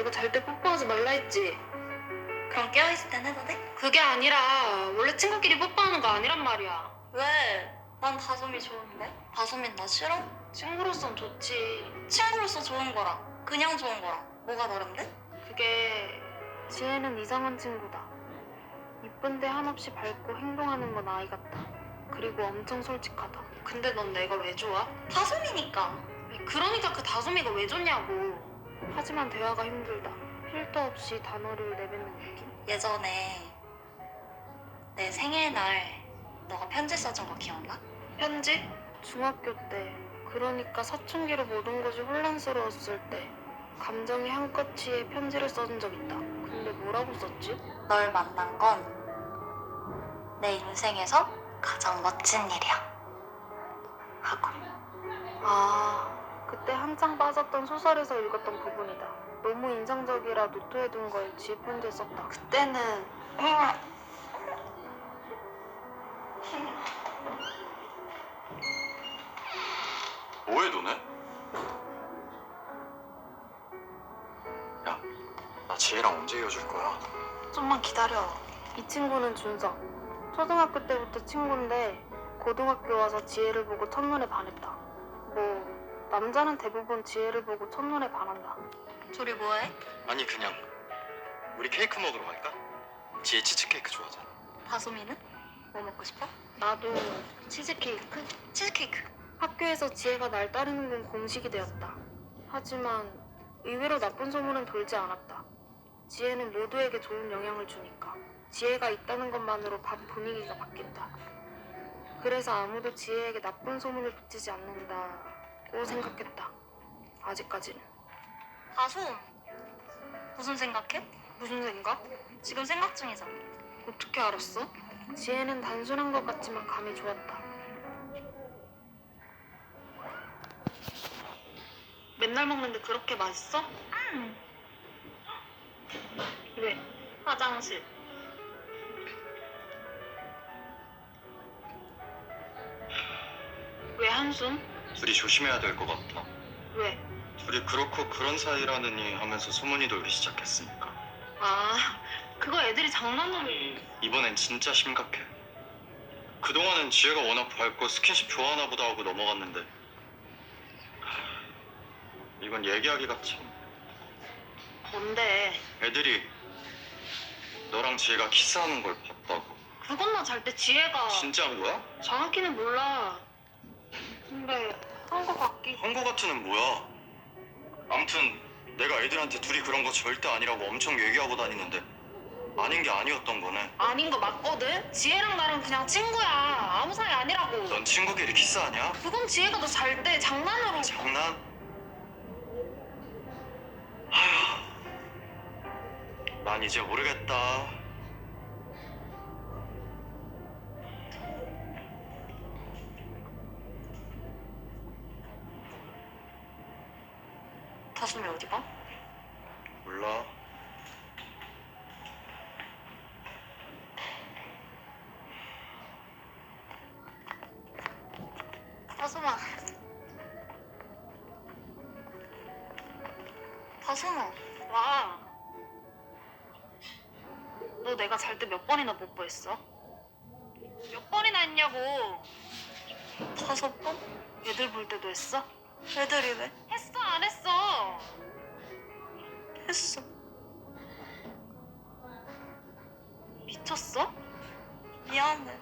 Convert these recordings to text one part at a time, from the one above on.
내가 잘 때 뽀뽀하지 말라 했지? 그럼 깨어있을 땐 해도 돼? 그게 아니라 원래 친구끼리 뽀뽀하는 거 아니란 말이야. 왜? 난 다솜이 좋은데? 다솜인 나 싫어? 친구로선 좋지. 친구로서 좋은 거랑 그냥 좋은 거랑 뭐가 다른데? 그게 지혜는 이상한 친구다. 이쁜데 한없이 밝고 행동하는 건 아이 같다. 그리고 엄청 솔직하다. 근데 넌 내가 왜 좋아? 다솜이니까. 그러니까 그 다솜이가 왜 좋냐고. 하지만 대화가 힘들다. 필터 없이 단어를 내뱉는 느낌? 예전에 내 생일날 너가 편지 써준 거 기억나? 편지? 중학교 때. 그러니까 사춘기로 모든 것이 혼란스러웠을 때 감정이 한껏치에 편지를 써준 적 있다. 근데 뭐라고 썼지? 널 만난 건 내 인생에서 가장 멋진 일이야. 하고. 아, 그때 한창 빠졌던 소설에서 읽었던 부분이다. 너무 인상적이라 노트해둔 걸 지혜 편지에 썼다. 그때는 뭐해 너네? 야, 나 지혜랑 언제 이어줄 거야? 좀만 기다려. 이 친구는 준성. 초등학교 때부터 친구인데 고등학교 와서 지혜를 보고 첫눈에 반했다. 뭐 남자는 대부분 지혜를 보고 첫눈에 반한다. 둘이 뭐해? 아니 그냥 우리 케이크 먹으러 갈까? 지혜 치즈케이크 좋아하잖아. 다솜이는? 뭐 먹고 싶어? 나도 치즈케이크? 치즈케이크. 학교에서 지혜가 날 따르는 건 공식이 되었다. 하지만 의외로 나쁜 소문은 돌지 않았다. 지혜는 모두에게 좋은 영향을 주니까. 지혜가 있다는 것만으로 반 분위기가 바뀐다. 그래서 아무도 지혜에게 나쁜 소문을 붙이지 않는다고 생각했다. 아직까지는. 다솜. 무슨 생각해? 무슨 생각? 지금 생각 중이잖아. 어떻게 알았어? 지혜는 단순한 것 같지만 감이 좋았다. 맨날 먹는데 그렇게 맛있어? 왜? 화장실. 왜 한숨? 둘이 조심해야 될 것 같아. 왜? 둘이 그렇고 그런 사이라느니 하면서 소문이 돌기 시작했으니까. 아, 그거 애들이 장난으로. 이번엔 진짜 심각해. 그동안은 지혜가 워낙 밝고 스킨십 좋아하나 보다 하고 넘어갔는데 이건 얘기하기가 참. 뭔데? 애들이 너랑 지혜가 키스하는 걸 봤다고. 그건 나 잘 때 지혜가. 진짜인 거야? 정확히는 몰라. 근데 한 거 같기. 한 거 같으는 뭐야? 아무튼 내가 애들한테 둘이 그런 거 절대 아니라고 엄청 얘기하고 다니는데 아닌 게 아니었던 거네. 아닌 거 맞거든? 지혜랑 나랑 그냥 친구야. 아무 사이 아니라고. 넌 친구끼리 키스하냐? 그건 지혜가 너 잘 때 장난으로. 장난? 아휴, 난 이제 모르겠다. 다솜이 어디 가? 몰라. 다솜아. 다솜아. 와. 너 내가 잘 때 몇 번이나 뽀뽀했어? 몇 번이나 했냐고. 5번? 애들 볼 때도 했어? 애들이 왜? 했어 안 했어? 했어. 미쳤어? 미안해.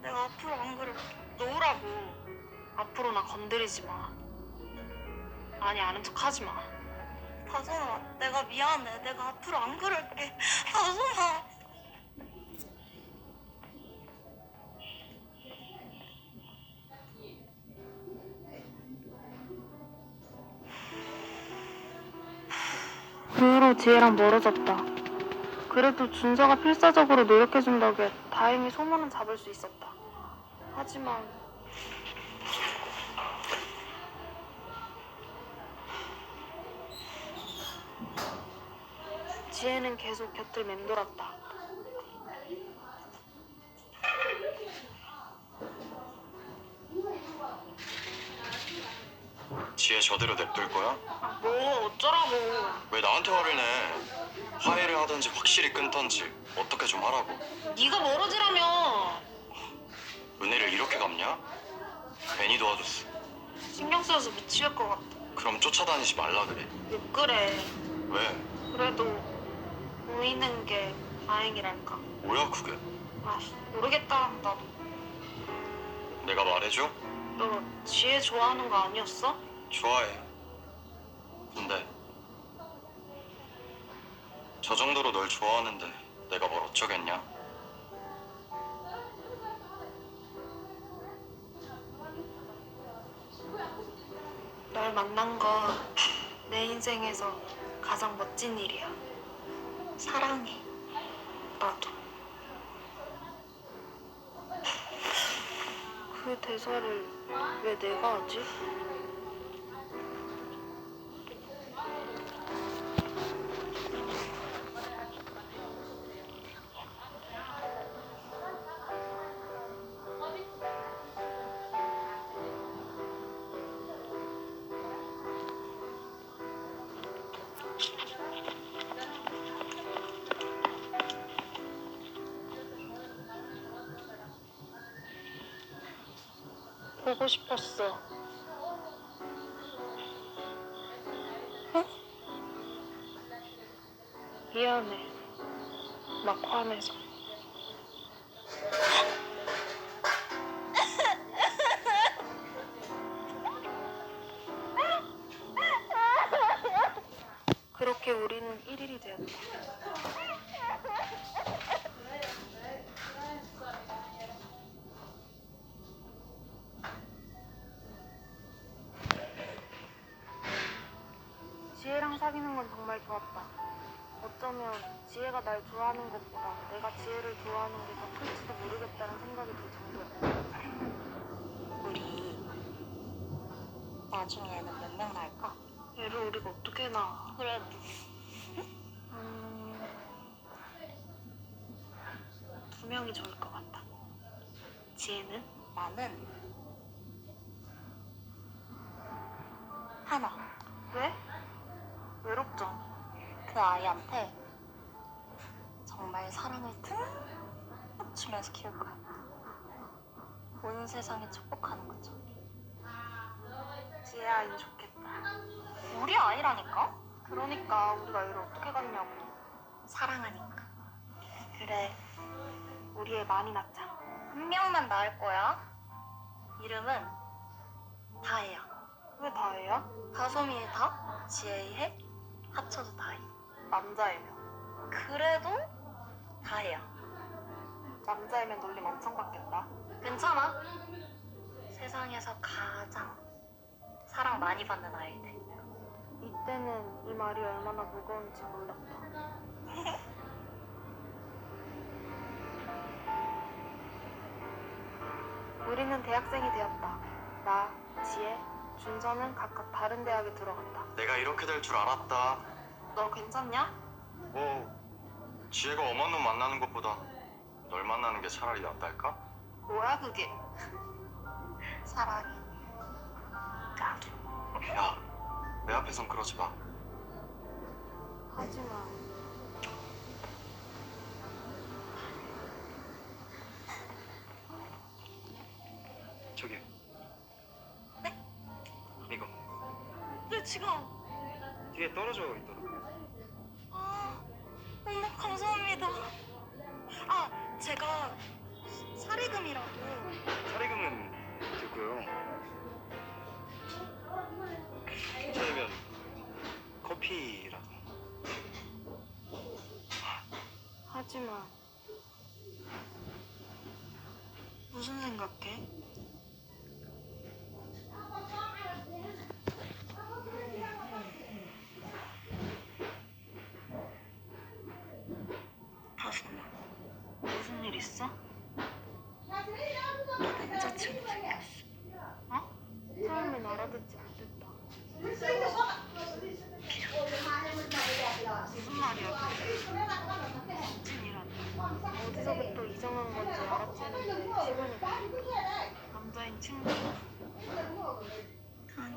내가 앞으로 안 그럴게. 놓으라고. 앞으로 나 건드리지 마. 아니 아는 척 하지 마. 다솜아, 내가 미안해. 내가 앞으로 안 그럴게. 다솜아. 그 후로 지혜랑 멀어졌다. 그래도 준서가 필사적으로 노력해준 덕에 다행히 소문은 잡을 수 있었다. 하지만 지혜는 계속 곁을 맴돌았다. 지혜 저대로 냅둘 거야? 아, 뭐 어쩌라고. 왜 나한테 화를 내? 화해를 하든지 확실히 끊던지 어떻게 좀 하라고. 네가 멀어지라며. 은혜를 이렇게 갚냐? 괜히 도와줬어. 신경 쓰여서 미칠 것 같아. 그럼 쫓아다니지 말라 그래. 왜 그래. 왜? 그래도 보이는 게 다행이랄까. 뭐야 그게? 아, 모르겠다. 나도. 내가 말해줘? 너 지혜 좋아하는 거 아니었어? 좋아해. 근데 저 정도로 널 좋아하는데 내가 뭘 어쩌겠냐? 널 만난 거 내 인생에서 가장 멋진 일이야. 사랑해. 나도. 그 대사를 왜 내가 하지? 보고 싶었어. 미안해. 막 화내서. 그렇게 우리는 1일이 되었다. 지혜랑 사귀는 건 정말 좋았다. 어쩌면 지혜가 날 좋아하는 것보다 내가 지혜를 좋아하는 게 더 클지도 모르겠다는 생각이 들 정도였다. 우리 나중에는 몇 명 날까? 얘를 우리가 어떻게 낳아? 그래도 두 명이 좋을 것 같다. 지혜는? 나는 하나. 왜? 외롭잖아. 그 아이한테 정말 사랑을 듬뿍 주면서 키울 거야. 온 세상에 축복하는 거죠. 지혜 아이는 좋겠다. 우리 아이라니까? 그러니까 우리가 얘를 어떻게 갖냐고. 사랑하니까. 그래. 우리 애 많이 낳자. 한 명만 낳을 거야. 이름은 다혜야. 왜 다혜야? 다솜이의 다, 지혜의 해, 합쳐서 다혜. 남자애면. 그래도 다혜야. 남자애면 놀림 엄청 받겠다. 괜찮아. 세상에서 가장 사랑 많이 받는 아이들. 이때는 이 말이 얼마나 무거운지 몰랐다. 우리는 대학생이 되었다. 나, 지혜, 준서는 각각 다른 대학에 들어갔다. 내가 이렇게 될 줄 알았다. 너 괜찮냐? 뭐 지혜가 엄한 놈 만나는 것보다 널 만나는 게 차라리 낫달까? 뭐야 그게? 사랑해. 나도. 야, 내 앞에선 그러지 마. 하지만 저기. 네? 이거 네, 지금. 뒤에 떨어져 있더라고. 아, 어머, 감사합니다. 아, 제가 사례금이라도. 사리금은 됐고요. 괜찮으면 커피라도. 하지만 무슨 생각해? 다솜아, 무슨 일 있어? 너 남자친구 생겼어. 어? 처음엔 알아듣지 못했다. 무슨 말이야 그게? 무슨 일하니? 어디서부터 이상한 건지 알아채는데 시간이 걸린다. 남자인 친구. 아니,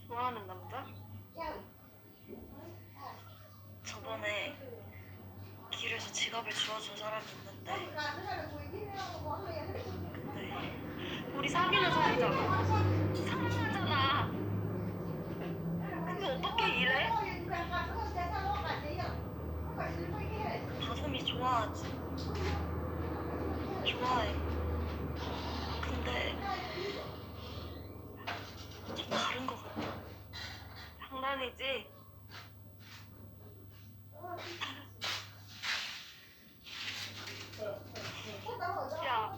좋아하는 남자? 저번에 길에서 지갑을 주워준 사람이 있는데 근데 우리 사귀는 사이잖아. 상남자잖아. 근데 어떻게 이래? 다솜이 좋아하지. 좋아해. 근데 좀 다른 것 같아. 장난이지? 야,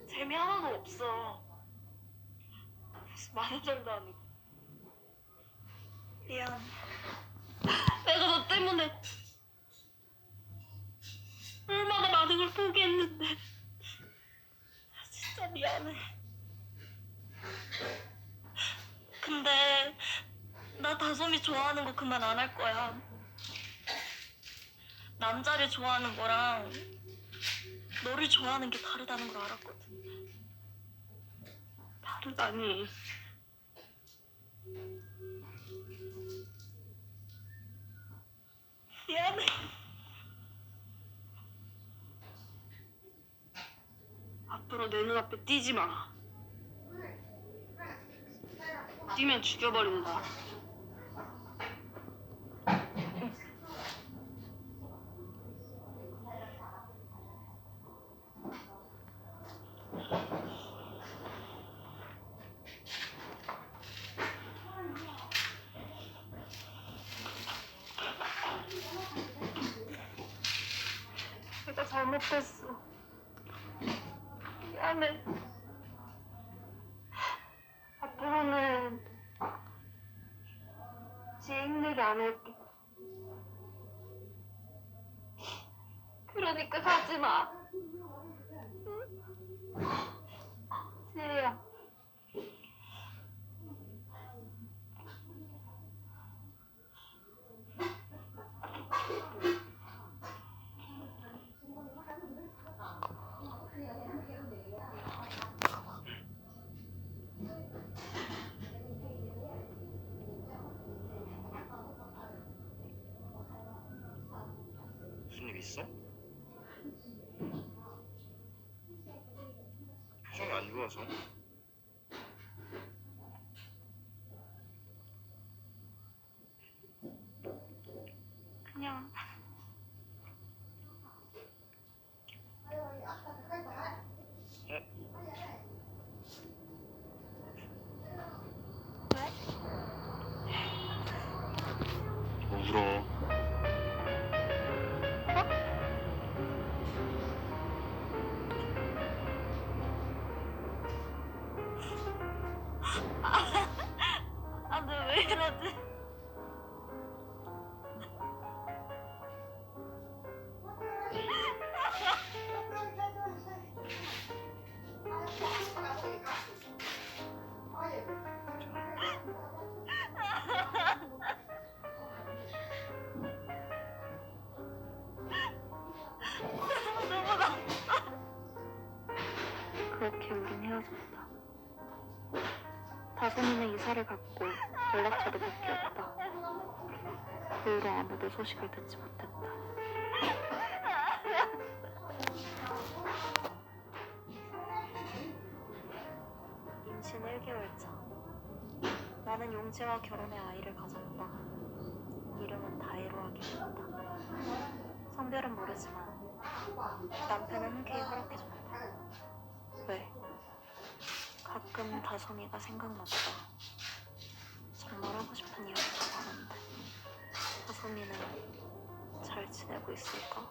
재미 하나도 없어. 무슨 만우절도 아니고. 미안. 내가 너 때문에 얼마나 많은 걸 포기했는데. 진짜 미안해. 근데 나 다솜이 좋아하는 거 그만 안 할 거야. 남자를 좋아하는 거랑 너를 좋아하는 게 다르다는 걸 알았거든. 다르다니. 미안해. 앞으로 내 눈앞에 띄지 마. 뛰면 죽여버린다. 내가 잘못했어. 미안해. 앞으로는 지혜 힘들게 안 할게. 그러니까 가지 마. 응? 지혜야. 무슨 일 있어? 표정이 안 좋아서. 그냥 뭐 울어? 아, 너 왜 이러지? 그렇게 우린 헤어졌다. 다솜이는 이사를 갔고 연락처도 바뀌었다. 그 후로 아무도 소식을 듣지 못했다. 임신 1개월 차. 나는 용지와 결혼해 아이를 가졌다. 이름은 다혜로 하기로 했다. 성별은 모르지만 남편은 흔쾌히 허락해줬다. 왜? 가끔 다솜이가 생각났다. 정말 하고 싶은 이야기가 많은데 다솜이는 잘 지내고 있을까?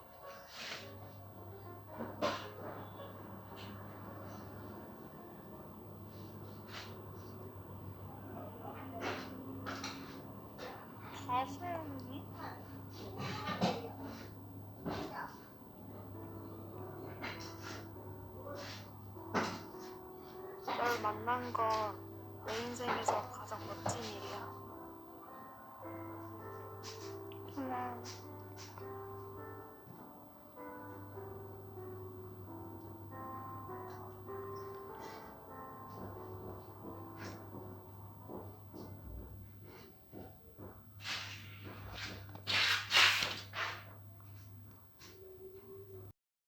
다솜이? 널 만난 건 내 인생에서 가장 멋진 일이야. 고마워.